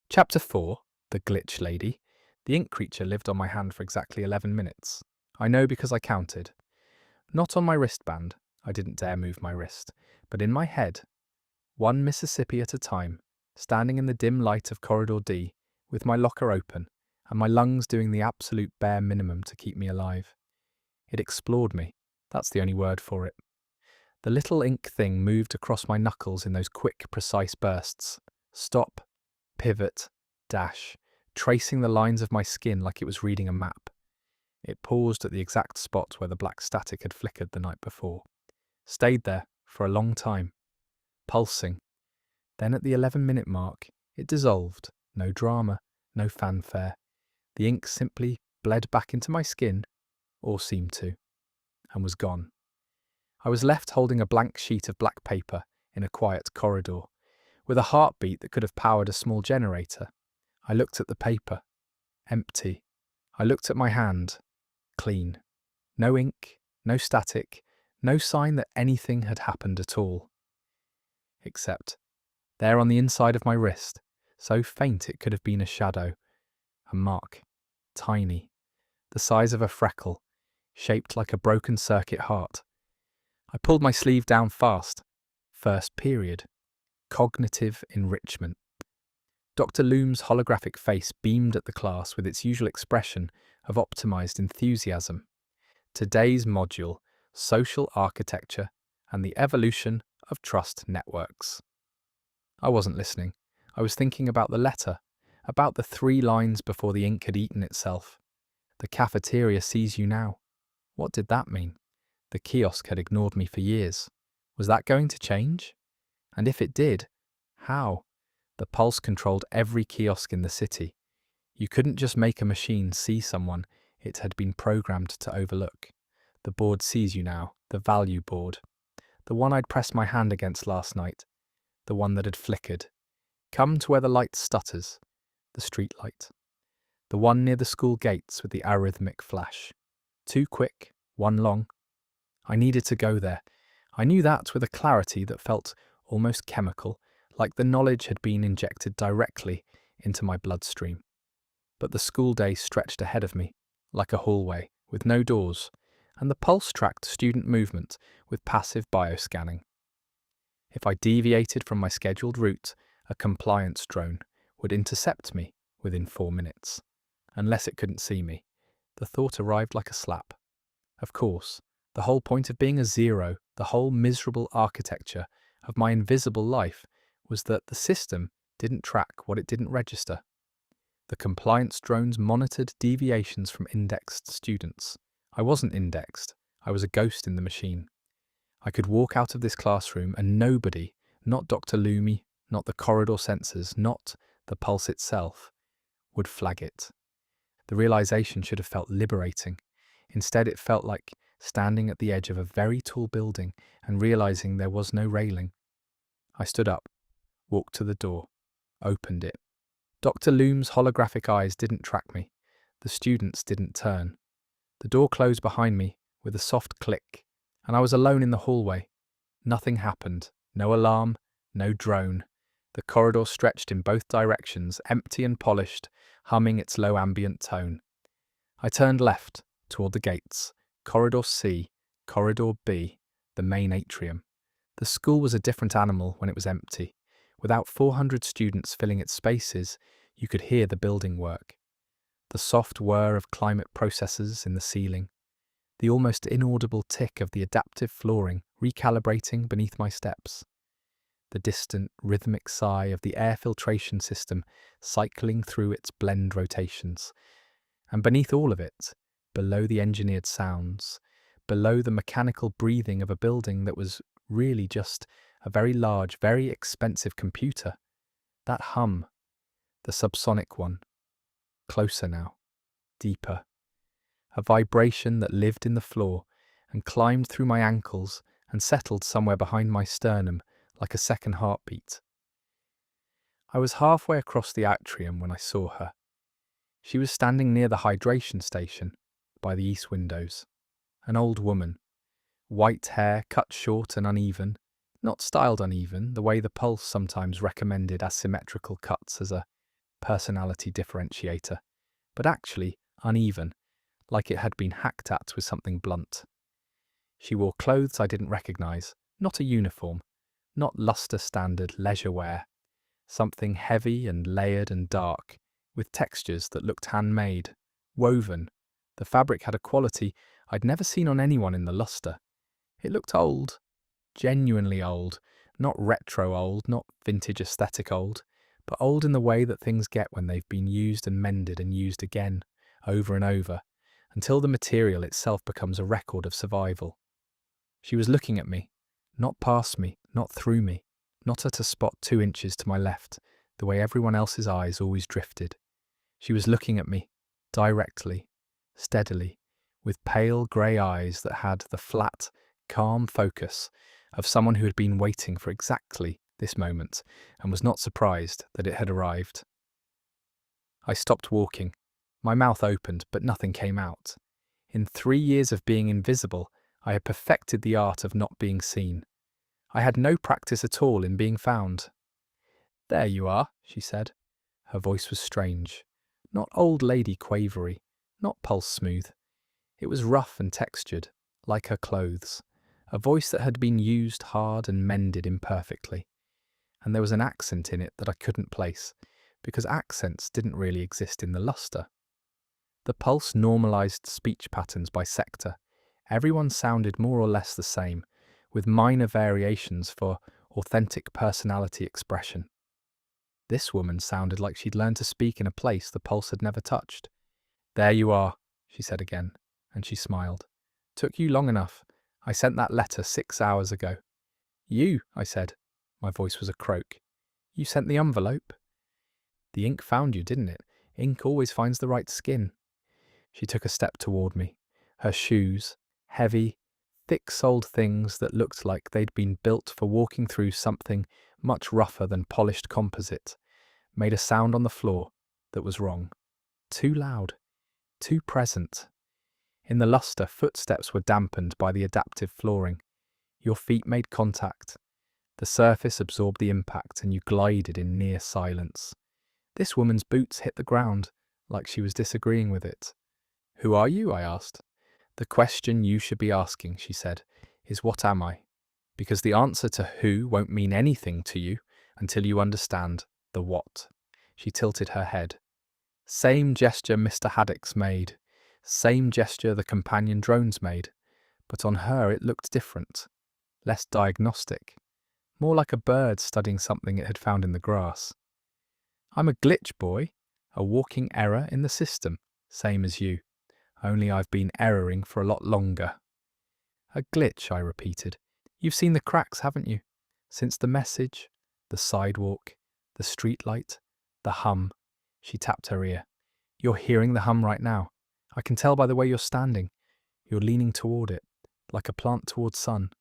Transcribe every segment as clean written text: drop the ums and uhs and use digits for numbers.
Chapter 4, The Glitch Lady. The ink creature lived on my hand for exactly 11 minutes. I know because I counted. Not on my wristband, I didn't dare move my wrist, but in my head, one Mississippi at a time, standing in the dim light of Corridor D, with my locker open, and my lungs doing the absolute bare minimum to keep me alive. It explored me. That's the only word for it. The little ink thing moved across my knuckles in those quick, precise bursts. Stop, pivot, dash, tracing the lines of my skin like it was reading a map. It paused at the exact spot where the black static had flickered the night before. Stayed there for a long time, pulsing. Then at the 11-minute mark, it dissolved. No drama, no fanfare. The ink simply bled back into my skin, or seemed to, and was gone. I was left holding a blank sheet of black paper in a quiet corridor, with a heartbeat that could have powered a small generator. I looked at the paper. Empty. I looked at my hand. Clean. No ink, no static, no sign that anything had happened at all. Except, there on the inside of my wrist, so faint it could have been a shadow, a mark, tiny, the size of a freckle, shaped like a broken circuit heart. I pulled my sleeve down fast. First period. Cognitive enrichment. Dr. Loom's holographic face beamed at the class with its usual expression of optimized enthusiasm. Today's module, Social Architecture and the Evolution of Trust Networks. I wasn't listening. I was thinking about the letter, about the 3 lines before the ink had eaten itself. The cafeteria sees you now. What did that mean? The kiosk had ignored me for years. Was that going to change? And if it did, how? The pulse controlled every kiosk in the city. You couldn't just make a machine see someone it had been programmed to overlook. The board sees you now, the value board. The one I'd pressed my hand against last night. The one that had flickered. Come to where the light stutters. The street light. The one near the school gates with the arrhythmic flash. 2 quick, 1 long. I needed to go there. I knew that with a clarity that felt almost chemical, like the knowledge had been injected directly into my bloodstream. But the school day stretched ahead of me, like a hallway, with no doors, and the pulse tracked student movement with passive bioscanning. If I deviated from my scheduled route, a compliance drone would intercept me within 4 minutes, unless it couldn't see me. The thought arrived like a slap. Of course, the whole point of being a zero, the whole miserable architecture of my invisible life, was that the system didn't track what it didn't register. The compliance drones monitored deviations from indexed students. I wasn't indexed. I was a ghost in the machine. I could walk out of this classroom and nobody, not Dr. Loomy, not the corridor sensors, not the pulse itself, would flag it. The realization should have felt liberating. Instead, it felt like standing at the edge of a very tall building and realizing there was no railing. I stood up, walked to the door, opened it. Dr. Loom's holographic eyes didn't track me. The students didn't turn. The door closed behind me with a soft click, and I was alone in the hallway. Nothing happened. No alarm, no drone. The corridor stretched in both directions, empty and polished, humming its low ambient tone. I turned left, toward the gates. Corridor C, Corridor B, the main atrium. The school was a different animal when it was empty. Without 400 students filling its spaces, you could hear the building work. The soft whir of climate processors in the ceiling. The almost inaudible tick of the adaptive flooring recalibrating beneath my steps. The distant, rhythmic sigh of the air filtration system cycling through its blend rotations. And beneath all of it, below the engineered sounds, below the mechanical breathing of a building that was really just a very large, very expensive computer, that hum, the subsonic one, closer now, deeper, a vibration that lived in the floor and climbed through my ankles and settled somewhere behind my sternum like a second heartbeat. I was halfway across the atrium when I saw her. She was standing near the hydration station, by the east windows. An old woman. White hair cut short and uneven, not styled uneven, the way the pulse sometimes recommended asymmetrical cuts as a personality differentiator, but actually uneven, like it had been hacked at with something blunt. She wore clothes I didn't recognize, not a uniform, not luster-standard leisure wear, something heavy and layered and dark, with textures that looked handmade, woven. The fabric had a quality I'd never seen on anyone in the luster. It looked old, genuinely old, not retro old, not vintage aesthetic old, but old in the way that things get when they've been used and mended and used again, over and over, until the material itself becomes a record of survival. She was looking at me, not past me, not through me, not at a spot 2 inches to my left, the way everyone else's eyes always drifted. She was looking at me, directly, steadily, with pale grey eyes that had the flat, calm focus of someone who had been waiting for exactly this moment and was not surprised that it had arrived. I stopped walking. My mouth opened, but nothing came out. In 3 years of being invisible, I had perfected the art of not being seen. I had no practice at all in being found. "There you are," she said. Her voice was strange, not old lady quavery, not pulse smooth. It was rough and textured, like her clothes, a voice that had been used hard and mended imperfectly. And there was an accent in it that I couldn't place, because accents didn't really exist in the luster. The pulse normalized speech patterns by sector. Everyone sounded more or less the same, with minor variations for authentic personality expression. This woman sounded like she'd learned to speak in a place the pulse had never touched. "There you are," she said again, and she smiled. "Took you long enough. I sent that letter 6 hours ago." "You," I said. My voice was a croak. "You sent the envelope?" "The ink found you, didn't it? Ink always finds the right skin." She took a step toward me. Her shoes, heavy, thick-soled things that looked like they'd been built for walking through something much rougher than polished composite, made a sound on the floor that was wrong. Too loud, too present. In the luster, footsteps were dampened by the adaptive flooring. Your feet made contact. The surface absorbed the impact and you glided in near silence. This woman's boots hit the ground, like she was disagreeing with it. "Who are you?" I asked. "The question you should be asking," she said, "is what am I? Because the answer to who won't mean anything to you until you understand the what." She tilted her head. Same gesture Mr. Haddock's made, same gesture the companion drones made, but on her it looked different, less diagnostic, more like a bird studying something it had found in the grass. "I'm a glitch, boy, a walking error in the system, same as you. Only I've been erroring for a lot longer." "A glitch," I repeated. "You've seen the cracks, haven't you? Since the message, the sidewalk, the streetlight, the hum." She tapped her ear. "You're hearing the hum right now. I can tell by the way you're standing. You're leaning toward it, like a plant towards sun."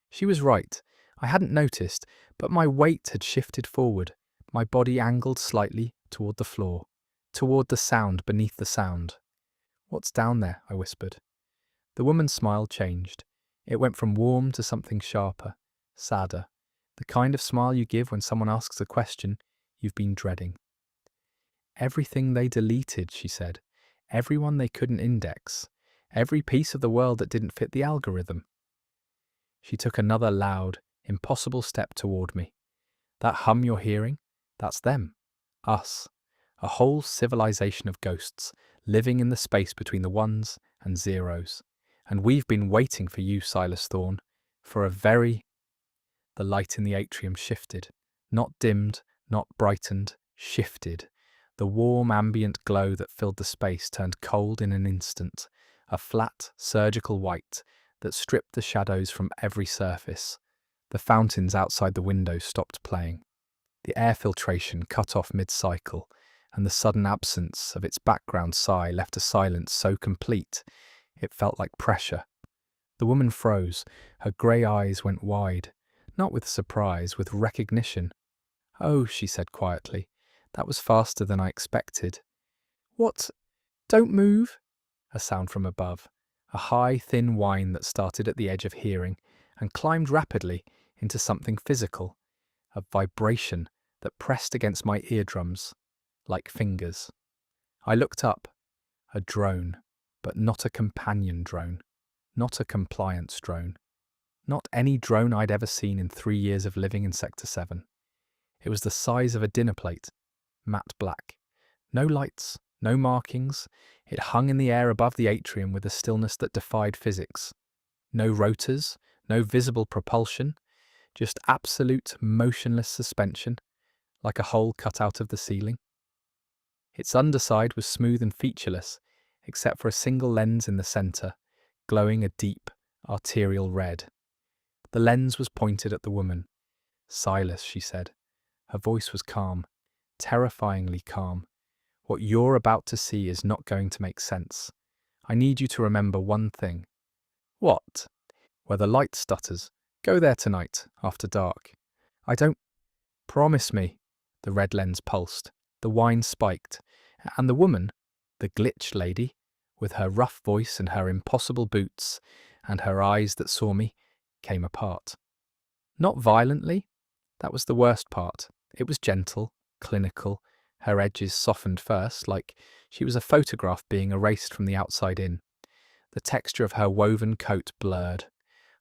She was right. I hadn't noticed, but my weight had shifted forward, my body angled slightly toward the floor, toward the sound beneath the sound. "What's down there?" I whispered. The woman's smile changed. It went from warm to something sharper, sadder, the kind of smile you give when someone asks a question you've been dreading. "Everything they deleted," she said. "Everyone they couldn't index. Every piece of the world that didn't fit the algorithm." She took another loud, impossible step toward me. "That hum you're hearing, that's them. Us. A whole civilization of ghosts, living in the space between the ones and zeros. And we've been waiting for you, Silas Thorne, for a very..." The light in the atrium shifted. Not dimmed, not brightened, shifted. The warm ambient glow that filled the space turned cold in an instant, a flat, surgical white that stripped the shadows from every surface. The fountains outside the window stopped playing. The air filtration cut off mid-cycle, and the sudden absence of its background sigh left a silence so complete it felt like pressure. The woman froze. Her grey eyes went wide, not with surprise, with recognition. "Oh," she said quietly, "that was faster than I expected." "What? Don't move?" A sound from above, a high, thin whine that started at the edge of hearing and climbed rapidly into something physical, a vibration that pressed against my eardrums, like fingers. I looked up. A drone, but not a companion drone, not a compliance drone, not any drone I'd ever seen in 3 years of living in Sector 7. It was the size of a dinner plate, matte black. No lights, no markings. It hung in the air above the atrium with a stillness that defied physics. No rotors, no visible propulsion, just absolute motionless suspension, like a hole cut out of the ceiling. Its underside was smooth and featureless, except for a single lens in the centre, glowing a deep, arterial red. The lens was pointed at the woman. "Silas," she said. Her voice was calm, terrifyingly calm. "What you're about to see is not going to make sense. I need you to remember one thing." "What?" "Where the light stutters. Go there tonight, after dark." "I don't—" "Promise me." The red lens pulsed. The whine spiked. And the woman, the glitch lady, with her rough voice and her impossible boots, and her eyes that saw me, came apart. Not violently. That was the worst part. It was gentle, clinical, her edges softened first, like she was a photograph being erased from the outside in. The texture of her woven coat blurred.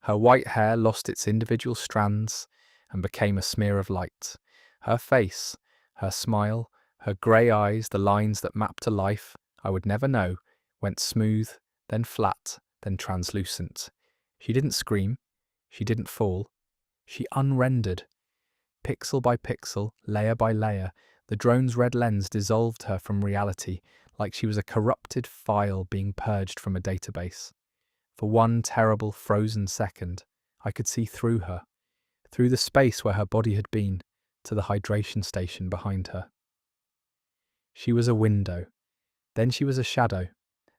Her white hair lost its individual strands and became a smear of light. Her face, her smile, her grey eyes, the lines that mapped to life I would never know, went smooth, then flat, then translucent. She didn't scream. She didn't fall. She unrendered. Pixel by pixel, layer by layer, the drone's red lens dissolved her from reality, like she was a corrupted file being purged from a database. For one terrible frozen second, I could see through her, through the space where her body had been, to the hydration station behind her. She was a window. Then she was a shadow.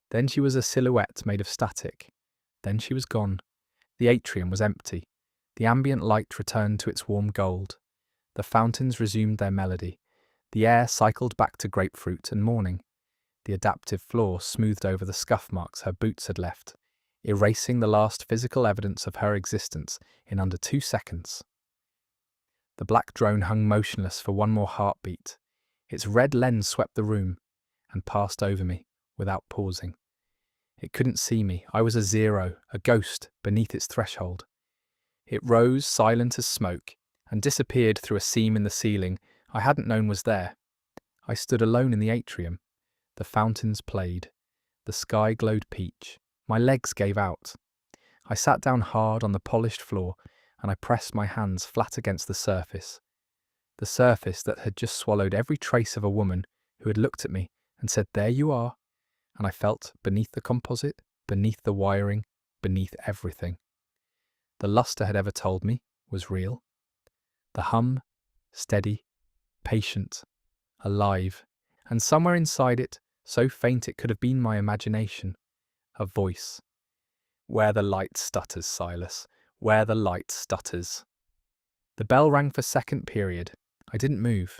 Then she was a silhouette made of static. Then she was gone. The atrium was empty. The ambient light returned to its warm gold. The fountains resumed their melody. The air cycled back to grapefruit and morning. The adaptive floor smoothed over the scuff marks her boots had left, erasing the last physical evidence of her existence in under 2 seconds. The black drone hung motionless for one more heartbeat. Its red lens swept the room and passed over me without pausing. It couldn't see me. I was a zero, a ghost beneath its threshold. It rose, silent as smoke, and disappeared through a seam in the ceiling I hadn't known was there. I stood alone in the atrium. The fountains played. The sky glowed peach. My legs gave out. I sat down hard on the polished floor and I pressed my hands flat against the surface that had just swallowed every trace of a woman who had looked at me and said, "There you are." And I felt beneath the composite, beneath the wiring, beneath everything. The luster had ever told me was real. The hum, steady, patient, alive, and somewhere inside it, so faint it could have been my imagination, a voice. "Where the light stutters, Silas, where the light stutters." The bell rang for second period. I didn't move.